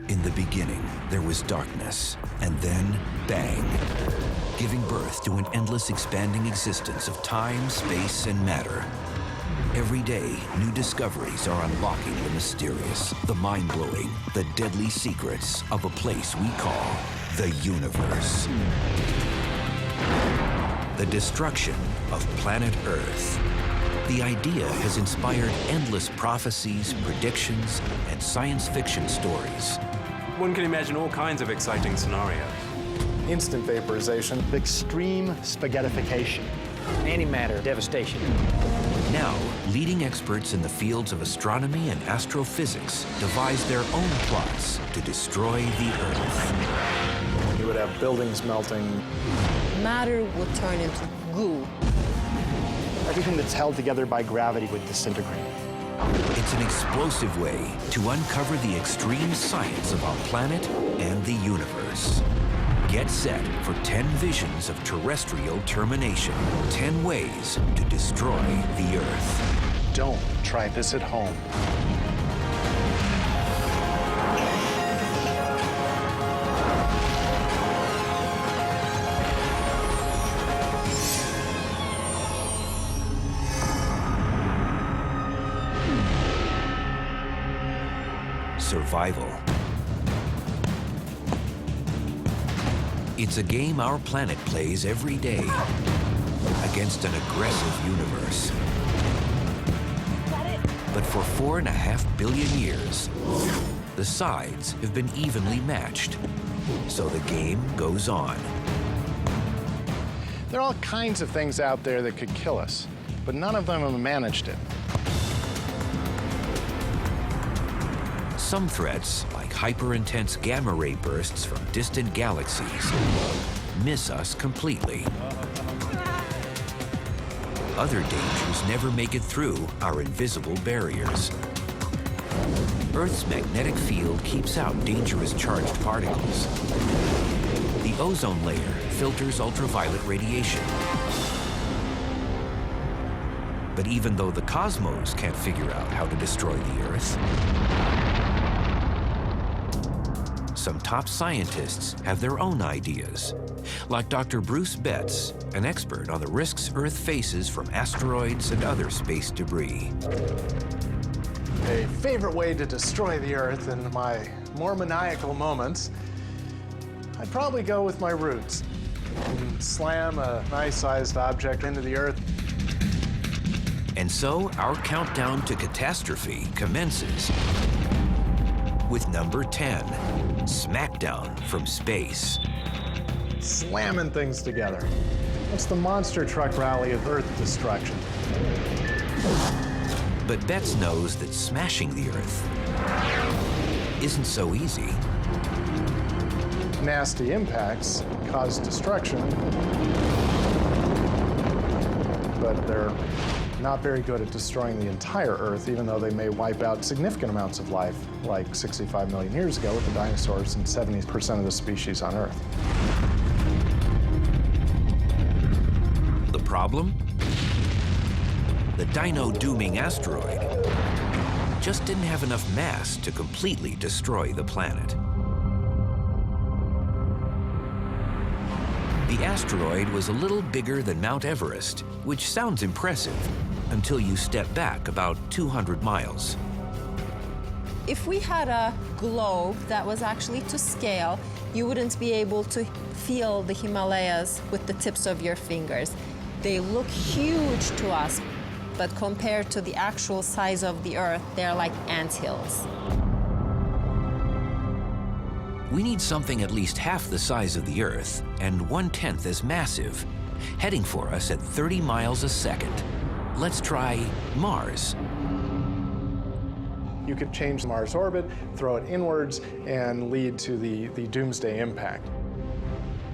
In the beginning, there was darkness, and then, bang, giving birth to an endless expanding existence of time, space, and matter. Every day, new discoveries are unlocking the mysterious, the mind-blowing, the deadly secrets of a place we call the universe. The destruction of planet Earth. The idea has inspired endless prophecies, predictions, and science fiction stories. One can imagine all kinds of exciting scenarios. Instant vaporization. Extreme spaghettification. Antimatter devastation. Now, leading experts in the fields of astronomy and astrophysics devise their own plots to destroy the Earth. You would have buildings melting. Matter would turn into goo. Everything that's held together by gravity would disintegrate. It's an explosive way to uncover the extreme science of our planet and the universe. Get set for 10 visions of terrestrial termination, 10 ways to destroy the Earth. Don't try this at home. Survival. It's a game our planet plays every day against an aggressive universe. But for 4.5 billion years, the sides have been evenly matched. So the game goes on. There are all kinds of things out there that could kill us, but none of them have managed it. Some threats, like hyper-intense gamma-ray bursts from distant galaxies, miss us completely. Other dangers never make it through our invisible barriers. Earth's magnetic field keeps out dangerous charged particles. The ozone layer filters ultraviolet radiation. But even though the cosmos can't figure out how to destroy the Earth, some top scientists have their own ideas, like Dr. Bruce Betts, an expert on the risks Earth faces from asteroids and other space debris. A favorite way to destroy the Earth in my more maniacal moments, I'd probably go with my roots and slam a nice-sized object into the Earth. And so our countdown to catastrophe commences with number 10, Smackdown from Space. Slamming things together. It's the monster truck rally of Earth destruction. But Betts knows that smashing the Earth isn't so easy. Nasty impacts cause destruction, but they're not very good at destroying the entire Earth, even though they may wipe out significant amounts of life, like 65 million years ago with the dinosaurs and 70% of the species on Earth. The problem? The dino-dooming asteroid just didn't have enough mass to completely destroy the planet. The asteroid was a little bigger than Mount Everest, which sounds impressive until you step back about 200 miles. If we had a globe that was actually to scale, you wouldn't be able to feel the Himalayas with the tips of your fingers. They look huge to us, but compared to the actual size of the Earth, they're like anthills. We need something at least half the size of the Earth and 1/10 as massive, heading for us at 30 miles a second. Let's try Mars. You could change Mars' orbit, throw it inwards, and lead to the doomsday impact.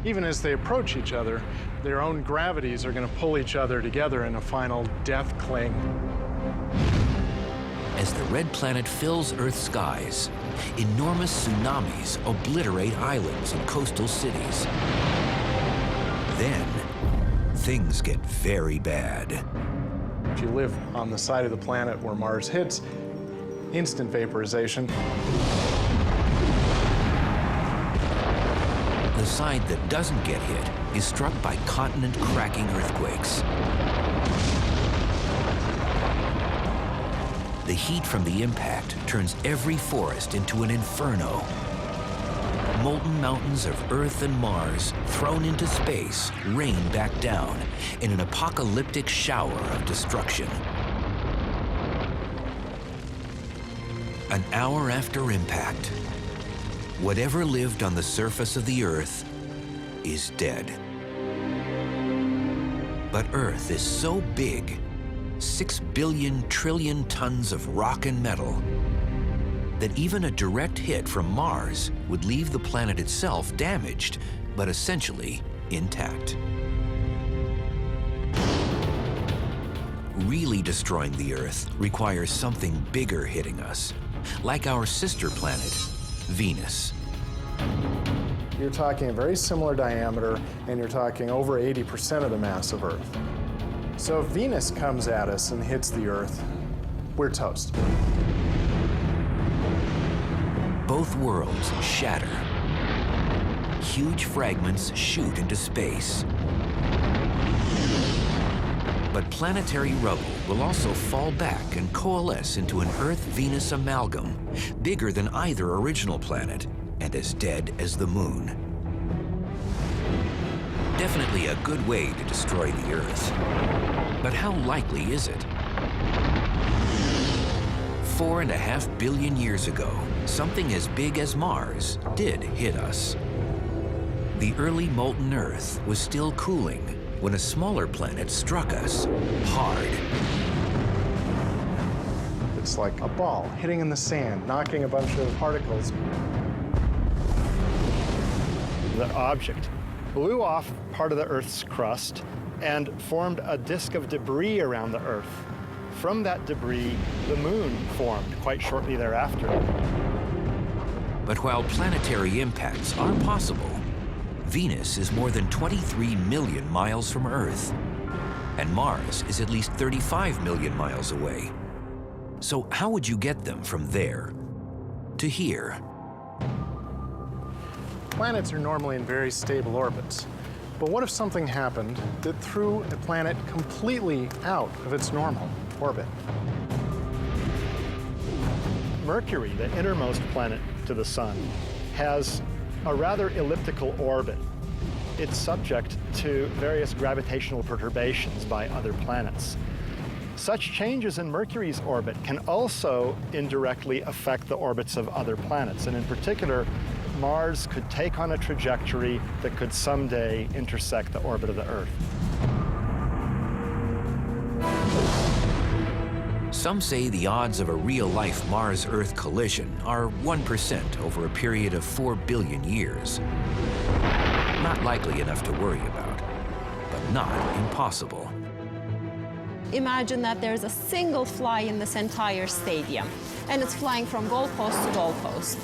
Even as they approach each other, their own gravities are going to pull each other together in a final death cling. As the red planet fills Earth's skies, enormous tsunamis obliterate islands and coastal cities. Then, things get very bad. If you live on the side of the planet where Mars hits, instant vaporization. The side that doesn't get hit is struck by continent-cracking earthquakes. The heat from the impact turns every forest into an inferno. Molten mountains of Earth and Mars, thrown into space, rain back down in an apocalyptic shower of destruction. An hour after impact, whatever lived on the surface of the Earth is dead. But Earth is so big, 6 billion trillion tons of rock and metal, that even a direct hit from Mars would leave the planet itself damaged, but essentially intact. Really destroying the Earth requires something bigger hitting us, like our sister planet, Venus. You're talking a very similar diameter, and you're talking over 80% of the mass of Earth. So if Venus comes at us and hits the Earth, we're toast. Both worlds shatter. Huge fragments shoot into space. But planetary rubble will also fall back and coalesce into an Earth-Venus amalgam, bigger than either original planet and as dead as the Moon. Definitely a good way to destroy the Earth. But how likely is it? 4.5 billion years ago, something as big as Mars did hit us. The early molten Earth was still cooling when a smaller planet struck us hard. It's like a ball hitting in the sand, knocking a bunch of particles. The object blew off part of the Earth's crust and formed a disk of debris around the Earth. From that debris, the Moon formed quite shortly thereafter. But while planetary impacts are possible, Venus is more than 23 million miles from Earth, and Mars is at least 35 million miles away. So how would you get them from there to here? Planets are normally in very stable orbits. But what if something happened that threw a planet completely out of its normal orbit? Mercury, the innermost planet to the Sun, has a rather elliptical orbit. It's subject to various gravitational perturbations by other planets. Such changes in Mercury's orbit can also indirectly affect the orbits of other planets, and in particular, Mars could take on a trajectory that could someday intersect the orbit of the Earth. Some say the odds of a real-life Mars-Earth collision are 1% over a period of 4 billion years. Not likely enough to worry about, but not impossible. Imagine that there's a single fly in this entire stadium, and it's flying from goalpost to goalpost.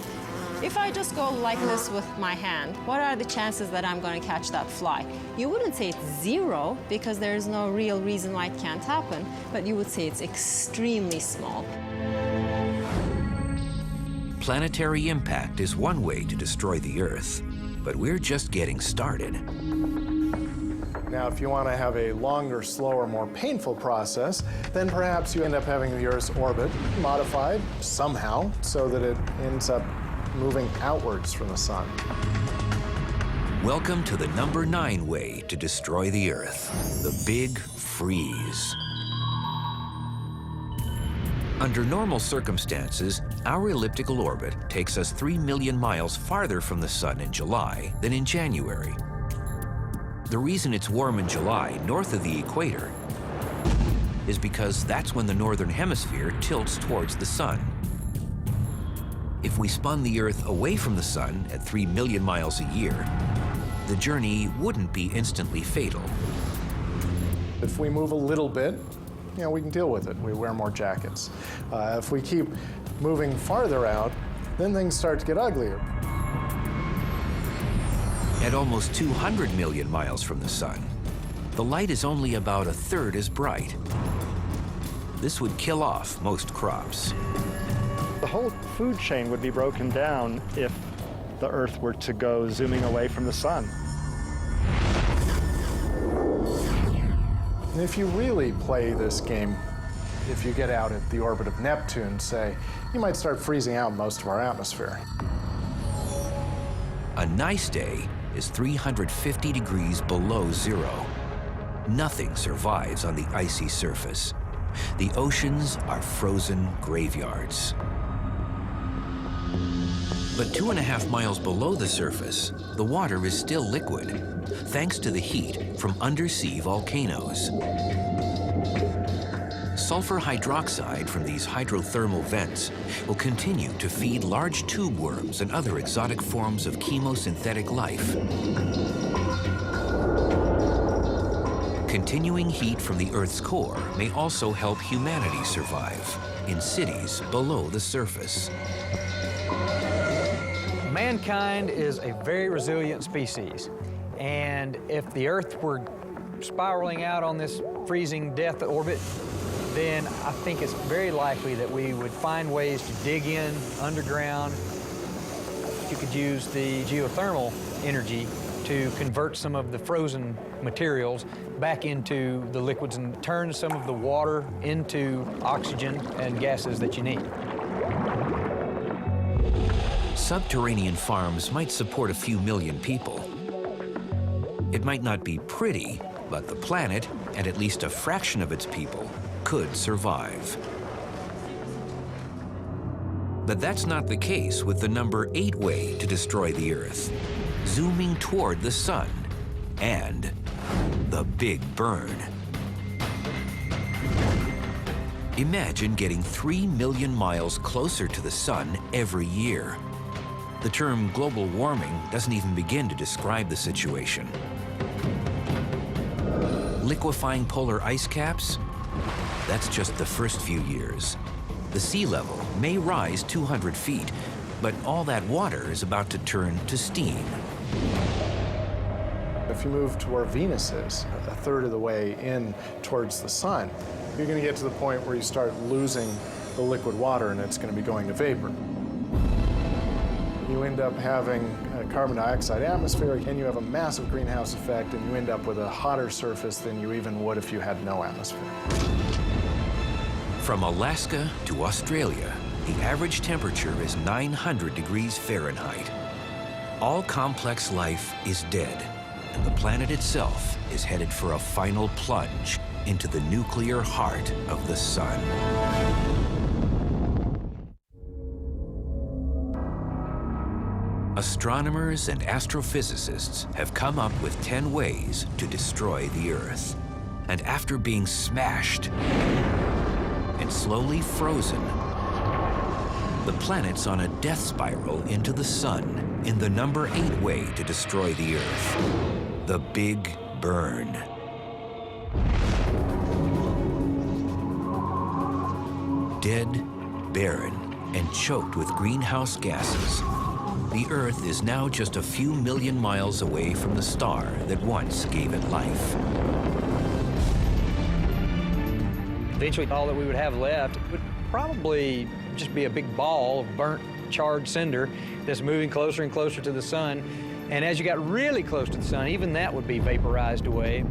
If I just go like this with my hand, what are the chances that I'm going to catch that fly? You wouldn't say it's 0, because there's no real reason why it can't happen, but you would say it's extremely small. Planetary impact is one way to destroy the Earth, but we're just getting started. Now, if you want to have a longer, slower, more painful process, then perhaps you end up having the Earth's orbit modified somehow so that it ends up moving outwards from the Sun. Welcome to the number 9 way to destroy the Earth, the Big Freeze. Under normal circumstances, our elliptical orbit takes us 3 million miles farther from the Sun in July than in January. The reason it's warm in July north of the equator is because that's when the northern hemisphere tilts towards the Sun. If we spun the Earth away from the Sun at 3 million miles a year, the journey wouldn't be instantly fatal. If we move a little bit, we can deal with it. We wear more jackets. If we keep moving farther out, then things start to get uglier. At almost 200 million miles from the Sun, the light is only about 1/3 as bright. This would kill off most crops. The whole food chain would be broken down if the Earth were to go zooming away from the sun. And if you really play this game, if you get out at the orbit of Neptune, say, you might start freezing out most of our atmosphere. A nice day is 350 degrees below zero. Nothing survives on the icy surface. The oceans are frozen graveyards. But 2.5 miles below the surface, the water is still liquid, thanks to the heat from undersea volcanoes. Sulfur hydroxide from these hydrothermal vents will continue to feed large tube worms and other exotic forms of chemosynthetic life. Continuing heat from the Earth's core may also help humanity survive in cities below the surface. Mankind is a very resilient species, and if the Earth were spiraling out on this freezing death orbit, then I think it's very likely that we would find ways to dig in underground. You could use the geothermal energy to convert some of the frozen materials back into the liquids and turn some of the water into oxygen and gases that you need. Subterranean farms might support a few million people. It might not be pretty, but the planet, and at least a fraction of its people, could survive. But that's not the case with the number 8 way to destroy the Earth, zooming toward the sun, and the Big Burn. Imagine getting 3 million miles closer to the sun every year. The term global warming doesn't even begin to describe the situation. Liquefying polar ice caps? That's just the first few years. The sea level may rise 200 feet, but all that water is about to turn to steam. If you move to where Venus is, a third of the way in towards the sun, you're going to get to the point where you start losing the liquid water and it's going to be going to vapor. You end up having a carbon dioxide atmosphere, and you have a massive greenhouse effect, and you end up with a hotter surface than you even would if you had no atmosphere. From Alaska to Australia, the average temperature is 900 degrees Fahrenheit. All complex life is dead, and the planet itself is headed for a final plunge into the nuclear heart of the sun. Astronomers and astrophysicists have come up with 10 ways to destroy the Earth. And after being smashed and slowly frozen, the planet's on a death spiral into the sun in the number 8 way to destroy the Earth, the Big Burn. Dead, barren, and choked with greenhouse gases, the Earth is now just a few million miles away from the star that once gave it life. Eventually, all that we would have left would probably just be a big ball of burnt, charred cinder that's moving closer and closer to the sun. And as you got really close to the sun, even that would be vaporized away.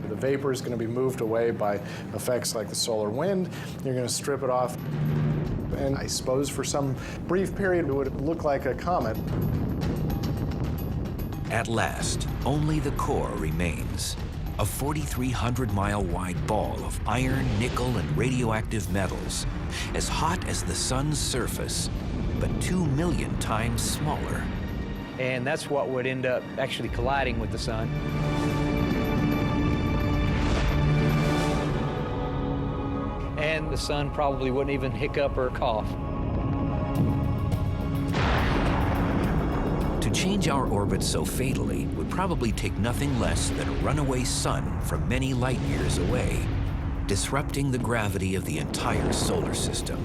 The vapor is going to be moved away by effects like the solar wind. You're going to strip it off. And I suppose for some brief period, it would look like a comet. At last, only the core remains. A 4,300-mile wide ball of iron, nickel, and radioactive metals, as hot as the sun's surface, but 2 million times smaller. And that's what would end up actually colliding with the sun. And the sun probably wouldn't even hiccup or cough. To change our orbit so fatally would probably take nothing less than a runaway sun from many light years away, disrupting the gravity of the entire solar system.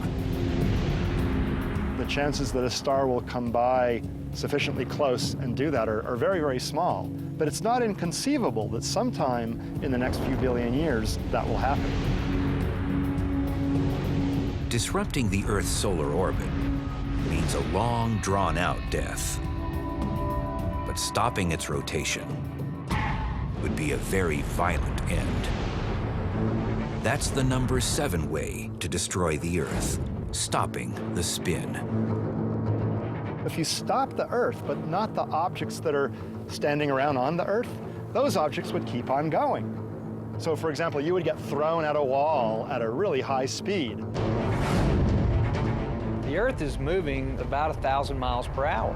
The chances that a star will come by sufficiently close and do that are very, very small. But it's not inconceivable that sometime in the next few billion years that will happen. Disrupting the Earth's solar orbit means means a long, drawn-out death. But stopping its rotation would be a very violent end. That's the number 7 way to destroy the Earth, stopping the spin. If you stop the Earth, but not the objects that are standing around on the Earth, those objects would keep on going. So, for example, you would get thrown at a wall at a really high speed. The Earth is moving about 1,000 miles per hour.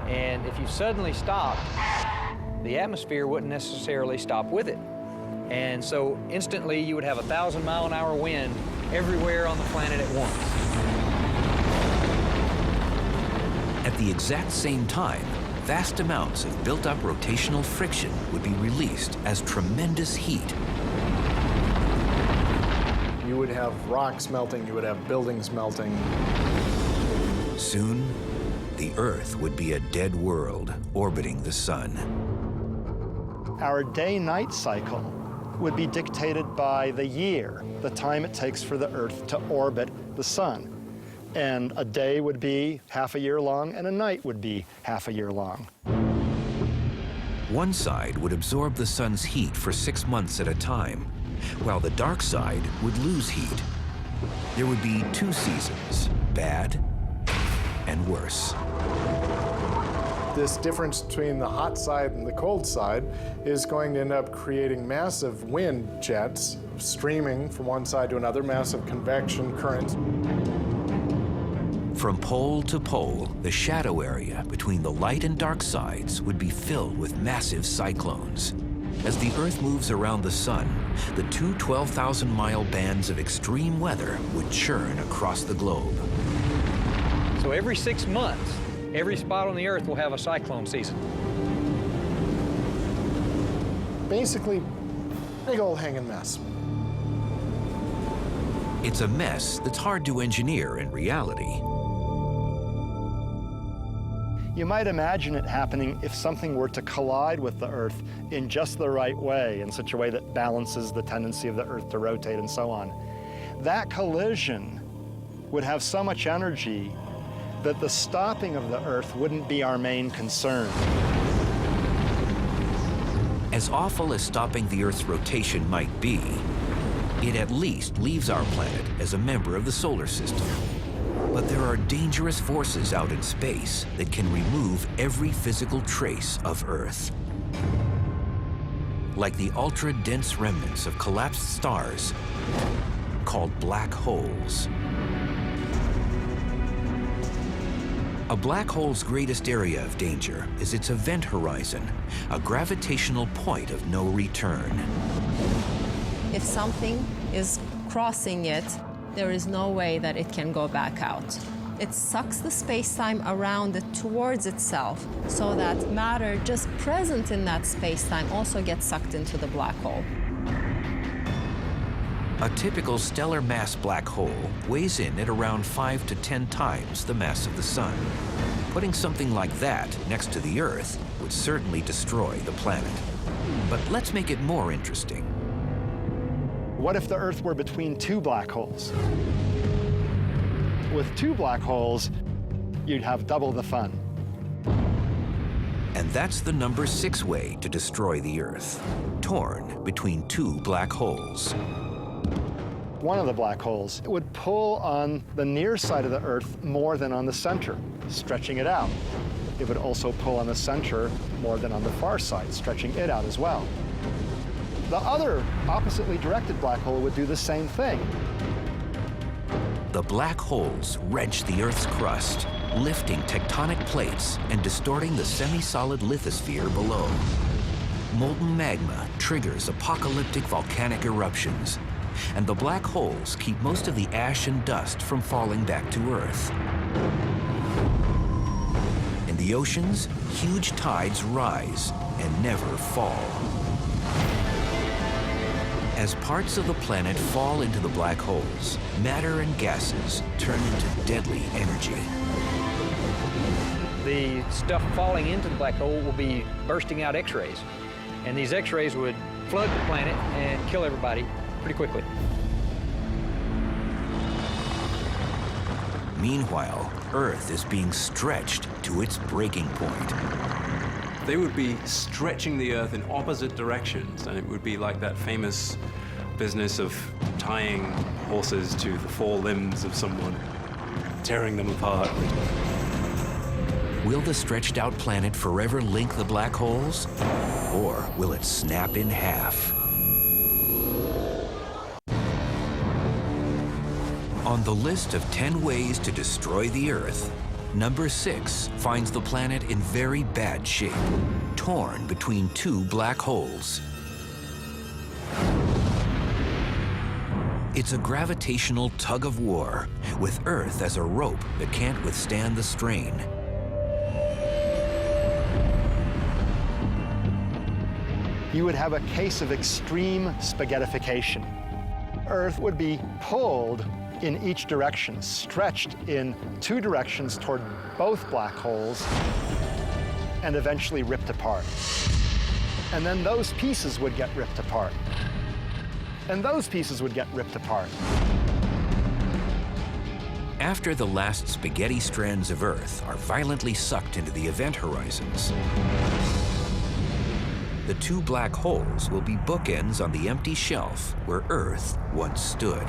And if you suddenly stopped, the atmosphere wouldn't necessarily stop with it. And so instantly you would have 1,000-mile-an-hour wind everywhere on the planet at once. At the exact same time, vast amounts of built-up rotational friction would be released as tremendous heat. You would have rocks melting, you would have buildings melting. Soon, the Earth would be a dead world orbiting the sun. Our day-night cycle would be dictated by the year, the time it takes for the Earth to orbit the sun. And a day would be half a year long, and a night would be half a year long. One side would absorb the sun's heat for 6 months at a time, while the dark side would lose heat. There would be 2 seasons, bad and worse. This difference between the hot side and the cold side is going to end up creating massive wind jets streaming from one side to another, massive convection currents. From pole to pole, the shadow area between the light and dark sides would be filled with massive cyclones. As the Earth moves around the sun, the 2 12,000-mile bands of extreme weather would churn across the globe. So every 6 months, every spot on the Earth will have a cyclone season. Basically, big old hanging mess. It's a mess that's hard to engineer in reality. You might imagine it happening if something were to collide with the Earth in just the right way, in such a way that balances the tendency of the Earth to rotate and so on. That collision would have so much energy that the stopping of the Earth wouldn't be our main concern. As awful as stopping the Earth's rotation might be, it at least leaves our planet as a member of the solar system. But there are dangerous forces out in space that can remove every physical trace of Earth. Like the ultra-dense remnants of collapsed stars called black holes. A black hole's greatest area of danger is its event horizon, a gravitational point of no return. If something is crossing it, there is no way that it can go back out. It sucks the space-time around it towards itself, so that matter just present in that space-time also gets sucked into the black hole. A typical stellar mass black hole weighs in at around 5 to 10 times the mass of the Sun. Putting something like that next to the Earth would certainly destroy the planet. But let's make it more interesting. What if the Earth were between 2 black holes? With 2 black holes, you'd have double the fun. And that's the number 6 way to destroy the Earth, torn between 2 black holes. One of the black holes would pull on the near side of the Earth more than on the center, stretching it out. It would also pull on the center more than on the far side, stretching it out as well. The other oppositely directed black hole would do the same thing. The black holes wrench the Earth's crust, lifting tectonic plates and distorting the semi-solid lithosphere below. Molten magma triggers apocalyptic volcanic eruptions, and the black holes keep most of the ash and dust from falling back to Earth. In the oceans, huge tides rise and never fall. As parts of the planet fall into the black holes, matter and gases turn into deadly energy. The stuff falling into the black hole will be bursting out X-rays. And these X-rays would flood the planet and kill everybody pretty quickly. Meanwhile, Earth is being stretched to its breaking point. They would be stretching the Earth in opposite directions, and it would be like that famous business of tying horses to the four limbs of someone, tearing them apart. Will the stretched out planet forever link the black holes? Or will it snap in half? On the list of 10 ways to destroy the Earth, number 6 finds the planet in very bad shape, torn between two black holes. It's a gravitational tug of war, with Earth as a rope that can't withstand the strain. You would have a case of extreme spaghettification. Earth would be pulled in each direction, stretched in two directions toward both black holes, and eventually ripped apart. And then those pieces would get ripped apart. And those pieces would get ripped apart. After the last spaghetti strands of Earth are violently sucked into the event horizons, the two black holes will be bookends on the empty shelf where Earth once stood.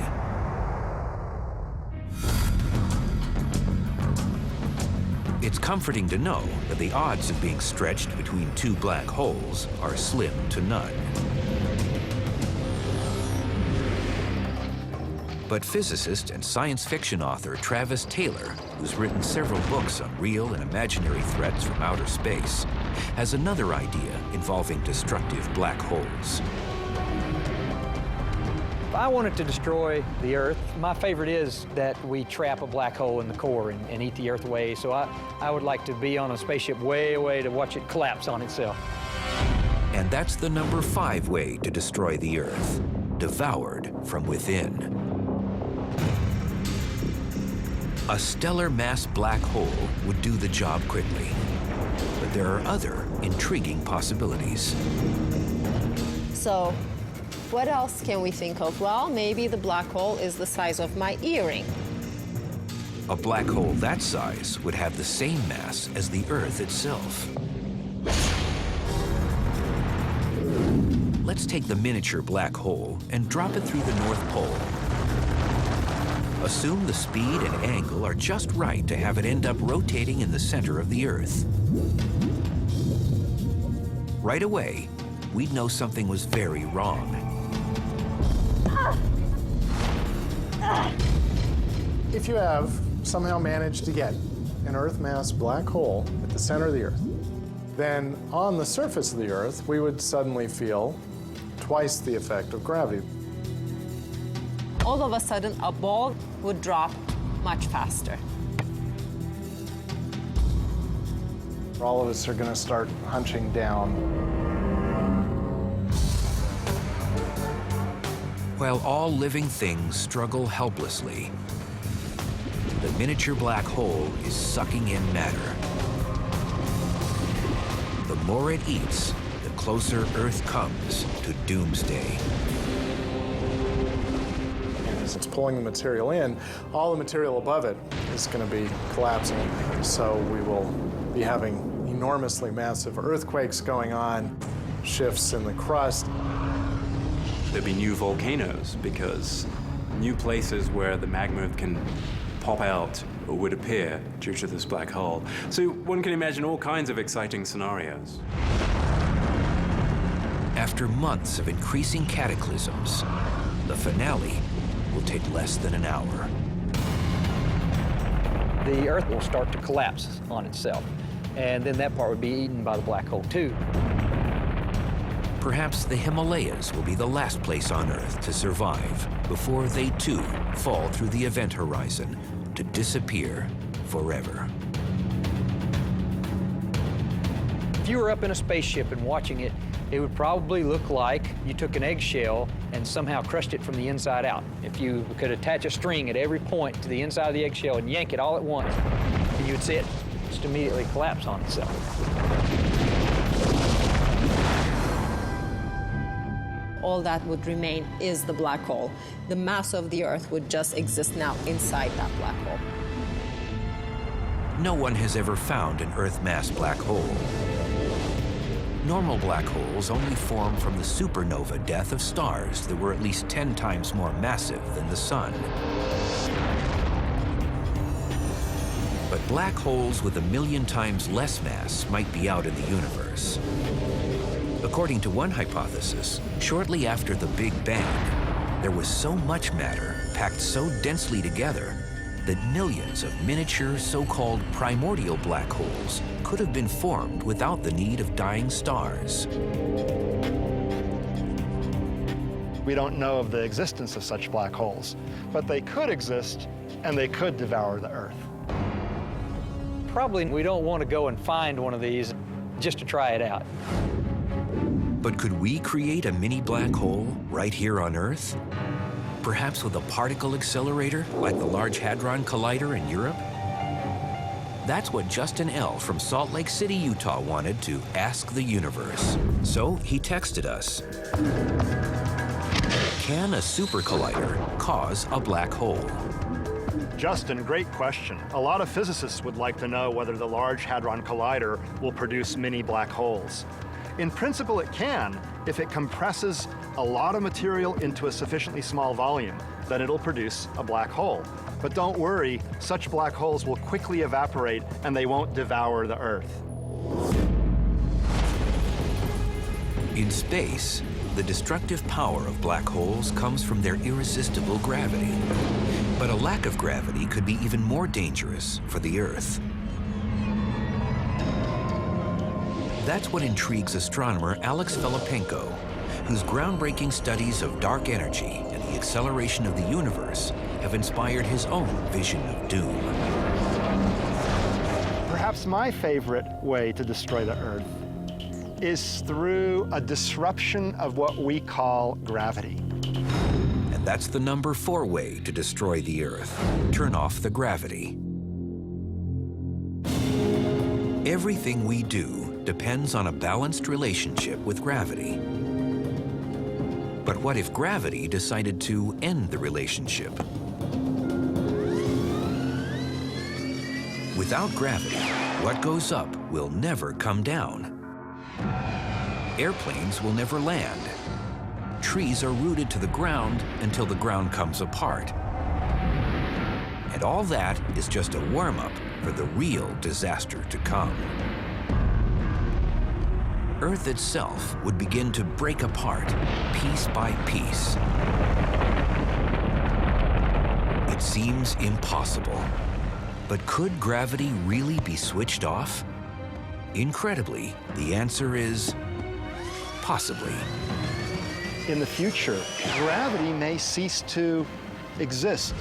It's comforting to know that the odds of being stretched between two black holes are slim to none. But physicist and science fiction author Travis Taylor, who's written several books on real and imaginary threats from outer space, has another idea involving destructive black holes. If I wanted to destroy the Earth, my favorite is that we trap a black hole in the core and eat the Earth away. So I would like to be on a spaceship way away to watch it collapse on itself. And that's the number 5 way to destroy the Earth: devoured from within. A stellar mass black hole would do the job quickly. But there are other intriguing possibilities. So, what else can we think of? Well, maybe the black hole is the size of my earring. A black hole that size would have the same mass as the Earth itself. Let's take the miniature black hole and drop it through the North Pole. Assume the speed and angle are just right to have it end up rotating in the center of the Earth. Right away, we'd know something was very wrong. If you have somehow managed to get an Earth mass black hole at the center of the Earth, then on the surface of the Earth, we would suddenly feel twice the effect of gravity. All of a sudden, a ball would drop much faster. All of us are going to start hunching down. While all living things struggle helplessly, the miniature black hole is sucking in matter. The more it eats, the closer Earth comes to doomsday. As it's pulling the material in, all the material above it is going to be collapsing. So we will be having enormously massive earthquakes going on, shifts in the crust. There'd be new volcanoes because new places where the magma can pop out or would appear due to this black hole. So one can imagine all kinds of exciting scenarios. After months of increasing cataclysms, the finale will take less than an hour. The Earth will start to collapse on itself, and then that part would be eaten by the black hole too. Perhaps the Himalayas will be the last place on Earth to survive before they too fall through the event horizon to disappear forever. If you were up in a spaceship and watching it, it would probably look like you took an eggshell and somehow crushed it from the inside out. If you could attach a string at every point to the inside of the eggshell and yank it all at once, you would see it just immediately collapse on itself. All that would remain is the black hole. The mass of the Earth would just exist now inside that black hole. no one has ever found an Earth-mass black hole. Normal black holes only form from the supernova death of stars that were at least 10 times more massive than the Sun. But black holes with 1 million times less mass might be out in the universe. According to one hypothesis, shortly after the Big Bang, there was so much matter packed so densely together that millions of miniature so-called primordial black holes could have been formed without the need of dying stars. We don't know of the existence of such black holes, but they could exist and they could devour the Earth. Probably we don't want to go and find one of these just to try it out. But could we create a mini black hole right here on Earth? Perhaps with a particle accelerator like the Large Hadron Collider in Europe? That's what Justin L. from Salt Lake City, Utah wanted to ask the universe. So he texted us. Can a super collider cause a black hole? Justin, great question. A lot of physicists would like to know whether the Large Hadron Collider will produce mini black holes. In principle, it can if it compresses a lot of material into a sufficiently small volume. Then it'll produce a black hole. But don't worry, such black holes will quickly evaporate and they won't devour the Earth. In space, the destructive power of black holes comes from their irresistible gravity. But a lack of gravity could be even more dangerous for the Earth. That's what intrigues astronomer Alex Filipenko, whose groundbreaking studies of dark energy and the acceleration of the universe have inspired his own vision of doom. Perhaps my favorite way to destroy the Earth is through a disruption of what we call gravity. And that's the number 4 way to destroy the Earth. Turn off the gravity. Everything we do depends on a balanced relationship with gravity. But what if gravity decided to end the relationship? Without gravity, what goes up will never come down. Airplanes will never land. Trees are rooted to the ground until the ground comes apart. And all that is just a warm-up for the real disaster to come. Earth itself would begin to break apart, piece by piece. It seems impossible. But could gravity really be switched off? Incredibly, the answer is possibly. In the future, gravity may cease to exist.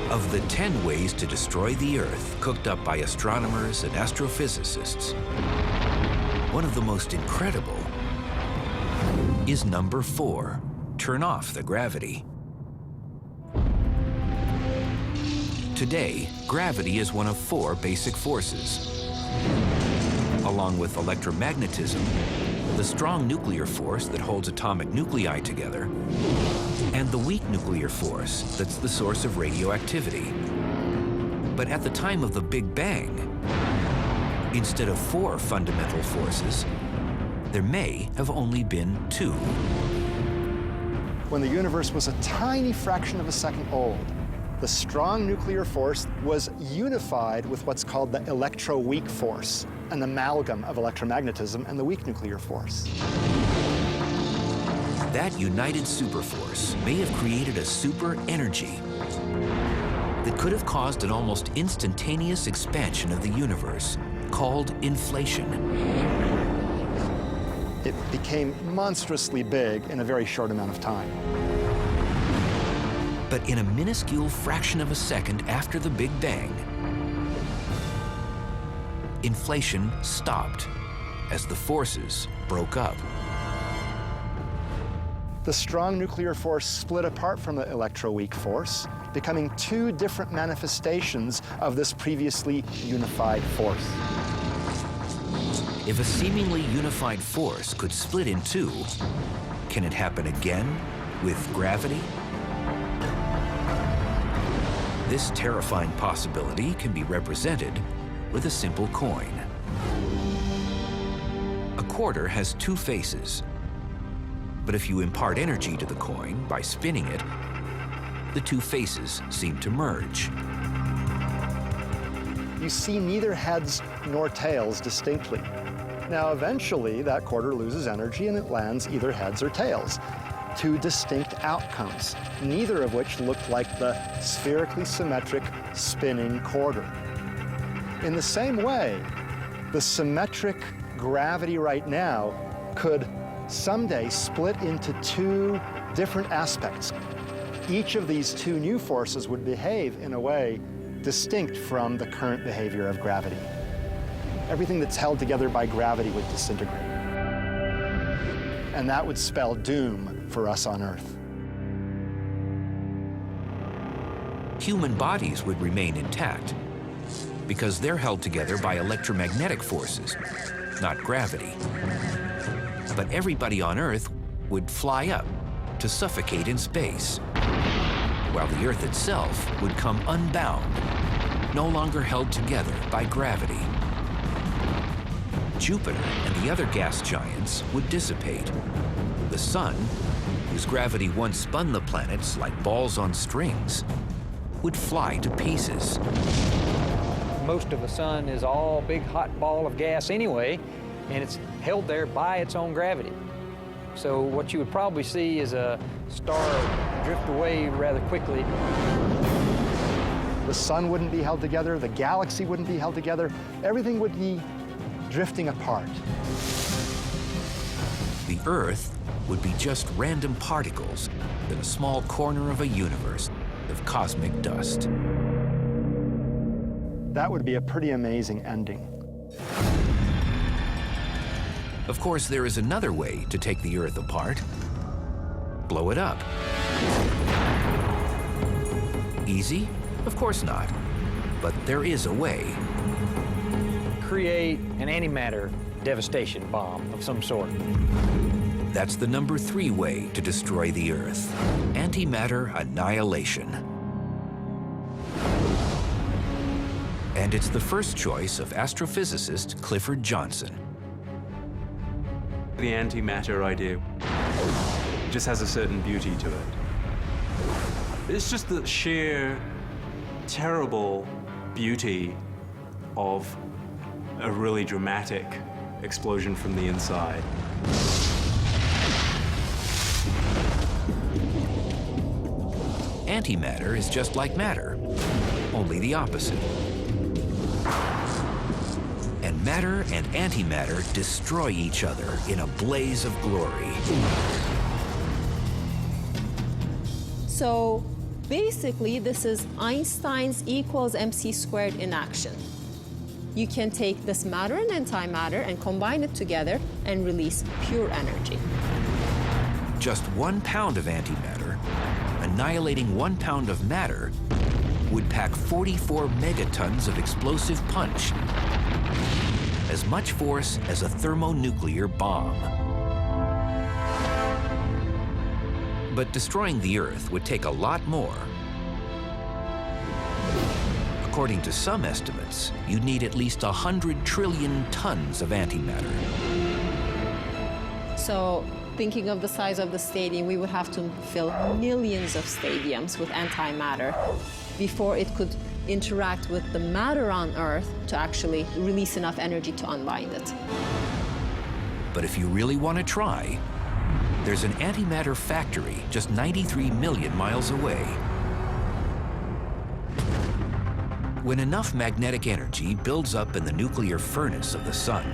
Of the 10 ways to destroy the Earth cooked up by astronomers and astrophysicists, one of the most incredible is number 4, turn off the gravity. Today, gravity is one of 4 basic forces. Along with electromagnetism, the strong nuclear force that holds atomic nuclei together, and the weak nuclear force that's the source of radioactivity. But at the time of the Big Bang, instead of 4 fundamental forces, there may have only been 2. When the universe was a tiny fraction of a second old, the strong nuclear force was unified with what's called the electroweak force, an amalgam of electromagnetism and the weak nuclear force. That united superforce may have created a super energy that could have caused an almost instantaneous expansion of the universe, called inflation. It became monstrously big in a very short amount of time. But in a minuscule fraction of a second after the Big Bang, inflation stopped as the forces broke up. The strong nuclear force split apart from the electroweak force, becoming 2 different manifestations of this previously unified force. If a seemingly unified force could split in 2, can it happen again with gravity? This terrifying possibility can be represented with a simple coin. A quarter has two faces, but if you impart energy to the coin by spinning it, the two faces seem to merge. You see neither heads nor tails distinctly. Now, eventually, that quarter loses energy and it lands either heads or tails. Two distinct outcomes, neither of which look like the spherically symmetric spinning quarter. In the same way, the symmetric gravity right now could someday split into two different aspects. Each of these two new forces would behave in a way distinct from the current behavior of gravity. Everything that's held together by gravity would disintegrate. And that would spell doom for us on Earth. Human bodies would remain intact because they're held together by electromagnetic forces, not gravity. But everybody on Earth would fly up to suffocate in space, while the Earth itself would come unbound, no longer held together by gravity. Jupiter and the other gas giants would dissipate. The Sun, whose gravity once spun the planets like balls on strings, would fly to pieces. Most of the sun is all big hot ball of gas anyway, and it's held there by its own gravity. So what you would probably see is a star drift away rather quickly. The sun wouldn't be held together, the galaxy wouldn't be held together, everything would be drifting apart. The Earth would be just random particles in a small corner of a universe of cosmic dust. That would be a pretty amazing ending. Of course, there is another way to take the Earth apart. Blow it up. Easy? Of course not. But there is a way. Create an antimatter devastation bomb of some sort. That's the number 3 way to destroy the Earth. Antimatter annihilation. And it's the first choice of astrophysicist Clifford Johnson. The antimatter idea just has a certain beauty to it. It's just the sheer terrible beauty of a really dramatic explosion from the inside. Antimatter is just like matter, only the opposite. And matter and antimatter destroy each other in a blaze of glory. So basically, this is Einstein's equals mc squared in action. You can take this matter and antimatter and combine it together and release pure energy. Just 1 pound of antimatter, annihilating 1 pound of matter, would pack 44 megatons of explosive punch, as much force as a thermonuclear bomb. But destroying the Earth would take a lot more. According to some estimates, you'd need at least 100 trillion tons of antimatter. So thinking of the size of the stadium, we would have to fill millions of stadiums with antimatter before it could interact with the matter on Earth to actually release enough energy to unbind it. But if you really want to try, there's an antimatter factory just 93 million miles away. When enough magnetic energy builds up in the nuclear furnace of the sun,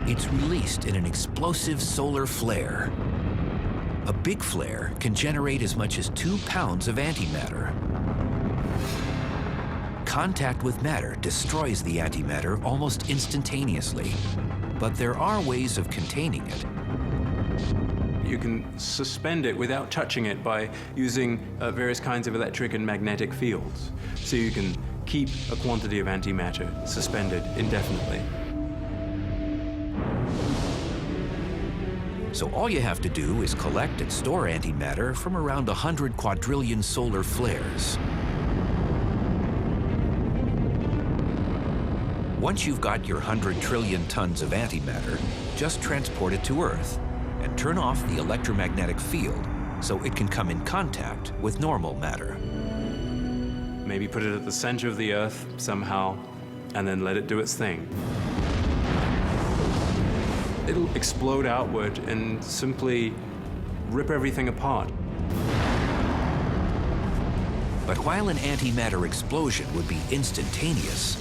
it's released in an explosive solar flare. A big flare can generate as much as 2 pounds of antimatter. Contact with matter destroys the antimatter almost instantaneously, but there are ways of containing it. You can suspend it without touching it by using various kinds of electric and magnetic fields. So you can keep a quantity of antimatter suspended indefinitely. So all you have to do is collect and store antimatter from around 100 quadrillion solar flares. Once you've got your 100 trillion tons of antimatter, just transport it to Earth and turn off the electromagnetic field so it can come in contact with normal matter. Maybe put it at the center of the Earth somehow, and then let it do its thing. It'll explode outward and simply rip everything apart. But while an antimatter explosion would be instantaneous,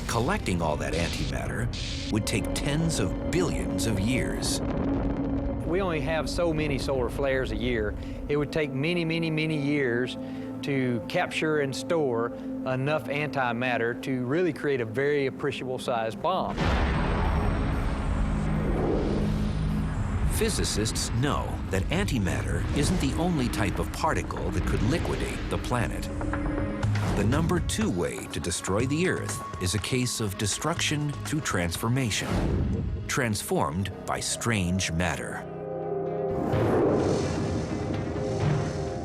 collecting all that antimatter would take tens of billions of years. We only have so many solar flares a year. It would take many, many, many years to capture and store enough antimatter to really create a very appreciable sized bomb. Physicists know that antimatter isn't the only type of particle that could liquidate the planet. The number 2 way to destroy the Earth is a case of destruction through transformation, transformed by strange matter.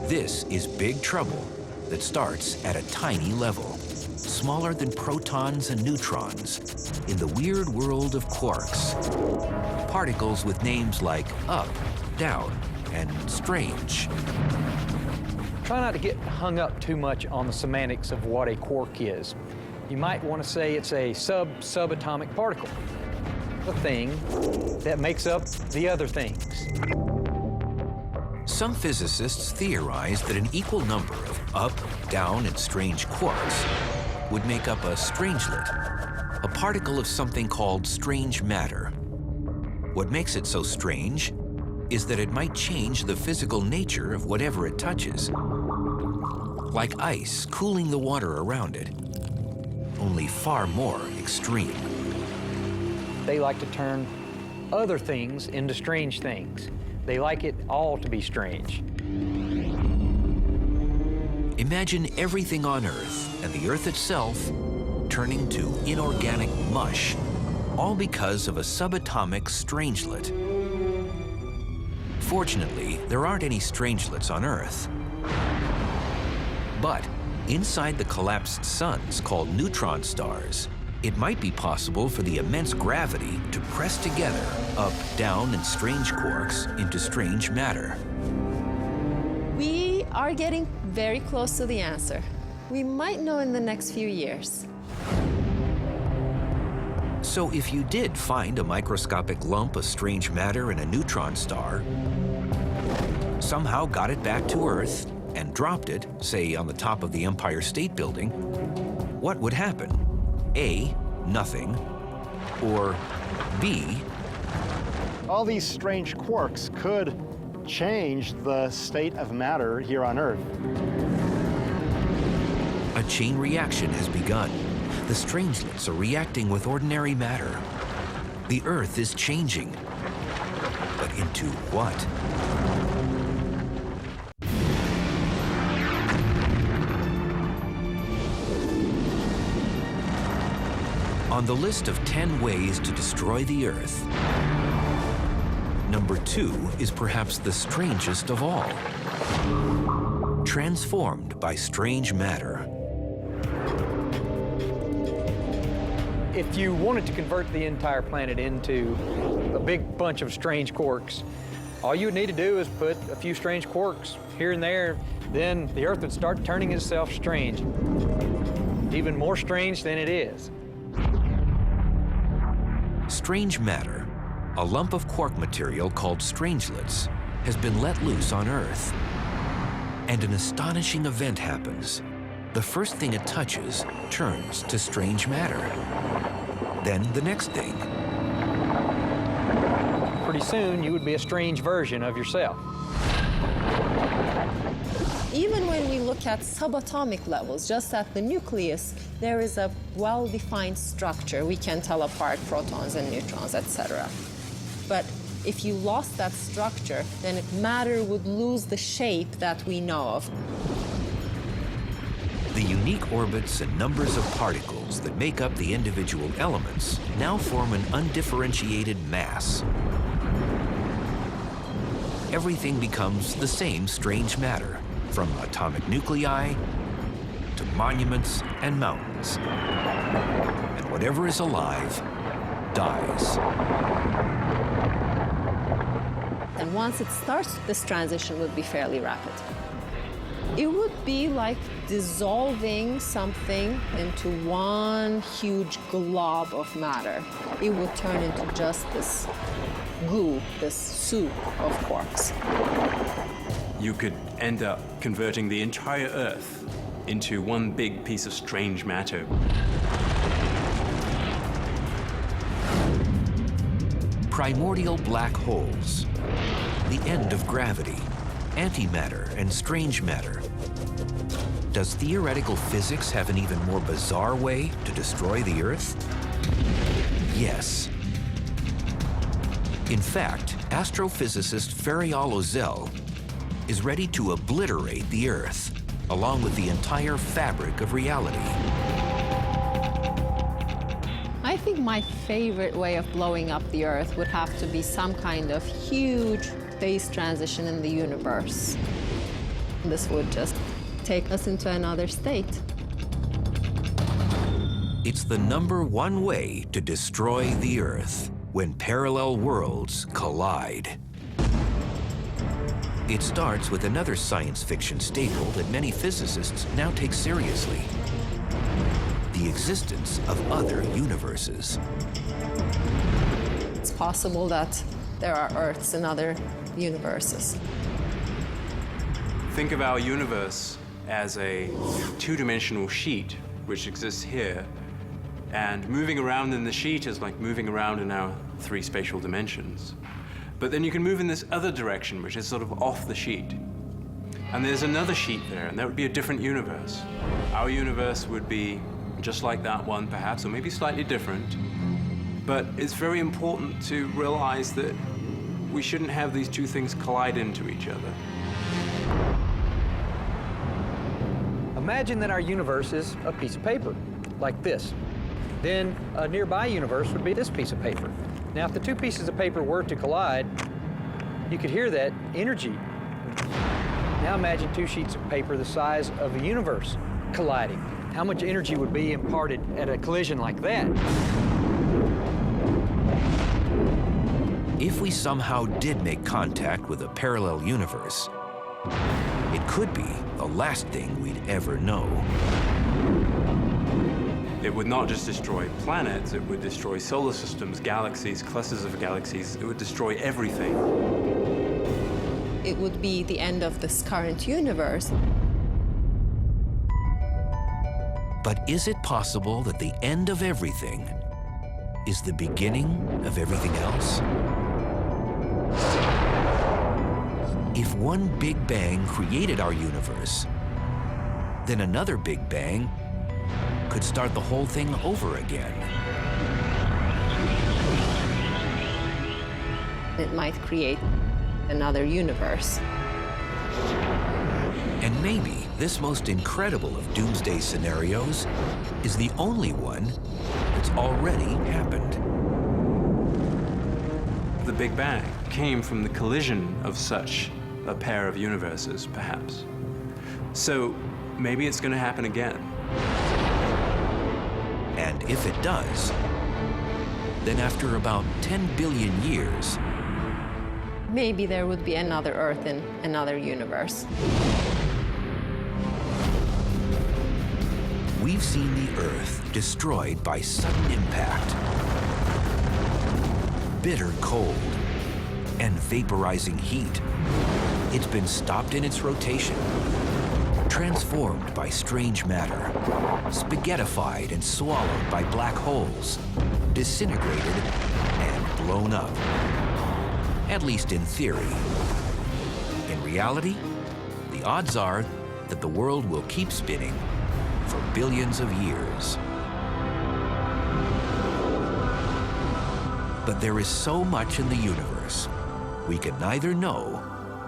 This is big trouble that starts at a tiny level, smaller than protons and neutrons, in the weird world of quarks. Particles with names like up, down, and strange. Try not to get hung up too much on the semantics of what a quark is. You might want to say it's a subatomic particle, a thing that makes up the other things. Some physicists theorize that an equal number of up, down, and strange quarks would make up a strangelet, a particle of something called strange matter. What makes it so strange is that it might change the physical nature of whatever it touches, like ice cooling the water around it, only far more extreme. They like to turn other things into strange things. They like it all to be strange. Imagine everything on Earth and the Earth itself turning to inorganic mush, all because of a subatomic strangelet. Fortunately, there aren't any strangelets on Earth. But inside the collapsed suns called neutron stars, it might be possible for the immense gravity to press together up, down, and strange quarks into strange matter. We are getting very close to the answer. We might know in the next few years. So if you did find a microscopic lump of strange matter in a neutron star, somehow got it back to Earth and dropped it, say on the top of the Empire State Building, what would happen? A, nothing, or B, All these strange quarks could change the state of matter here on Earth. a chain reaction has begun. The strangelets are reacting with ordinary matter. The Earth is changing. But into what? On the list of 10 ways to destroy the Earth, number 2 is perhaps the strangest of all. Transformed by strange matter. If you wanted to convert the entire planet into a big bunch of strange quarks, all you would need to do is put a few strange quarks here and there, then the Earth would start turning itself strange. Even more strange than it is. Strange matter, a lump of quark material called strangelets, has been let loose on Earth. And an astonishing event happens. The first thing it touches turns to strange matter. Then the next thing. Pretty soon, you would be a strange version of yourself. Even when we look at subatomic levels, just at the nucleus, there is a well-defined structure. We can tell apart protons and neutrons, etc. But if you lost that structure, then matter would lose the shape that we know of. The unique orbits and numbers of particles that make up the individual elements now form an undifferentiated mass. everything becomes the same strange matter, from atomic nuclei to monuments and mountains. And whatever is alive dies. And once it starts, this transition would be fairly rapid. It would be like dissolving something into one huge glob of matter. It would turn into just this goo, this soup of quarks. You could end up converting the entire Earth into one big piece of strange matter. Primordial black holes, the end of gravity, antimatter and strange matter. Does theoretical physics have an even more bizarre way to destroy the Earth? Yes. In fact, astrophysicist Ferial Ozel is ready to obliterate the Earth, along with the entire fabric of reality. I think my favorite way of blowing up the Earth would have to be some kind of huge phase transition in the universe. This would just take us into another state. It's the #1 way to destroy the Earth, when parallel worlds collide. It starts with another science fiction staple that many physicists now take seriously: the existence of other universes. It's possible that there are Earths in other universes. Think of our universe as a two-dimensional sheet which exists here, and moving around in the sheet is like moving around in our 3 spatial dimensions. But then you can move in this other direction, which is sort of off the sheet. And there's another sheet there, and that would be a different universe. Our universe would be just like that one, perhaps, or maybe slightly different. But it's very important to realize that we shouldn't have these two things collide into each other. Imagine that our universe is a piece of paper, like this. Then a nearby universe would be this piece of paper. Now, if the two pieces of paper were to collide, you could hear that energy. Now imagine 2 sheets of paper the size of a universe colliding. How much energy would be imparted at a collision like that? If we somehow did make contact with a parallel universe, it could be the last thing we'd ever know. It would not just destroy planets, it would destroy solar systems, galaxies, clusters of galaxies. It would destroy everything. It would be the end of this current universe. But is it possible that the end of everything is the beginning of everything else? If one Big Bang created our universe, then another Big Bang could start the whole thing over again. It might create another universe. And maybe this most incredible of doomsday scenarios is the only one that's already happened. The Big Bang came from the collision of such a pair of universes, perhaps. So maybe it's going to happen again. And if it does, then after about 10 billion years, Maybe there would be another Earth in another universe. we've seen the Earth destroyed by sudden impact, bitter cold, and vaporizing heat. It's been stopped in its rotation, transformed by strange matter, spaghettified and swallowed by black holes, disintegrated and blown up. At least in theory. In reality, the odds are that the world will keep spinning for billions of years. But there is so much in the universe we can neither know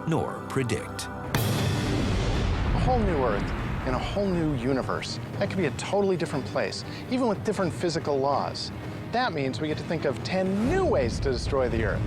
nor predict. A whole new Earth in a whole new universe. That could be a totally different place, even with different physical laws. That means we get to think of 10 new ways to destroy the Earth.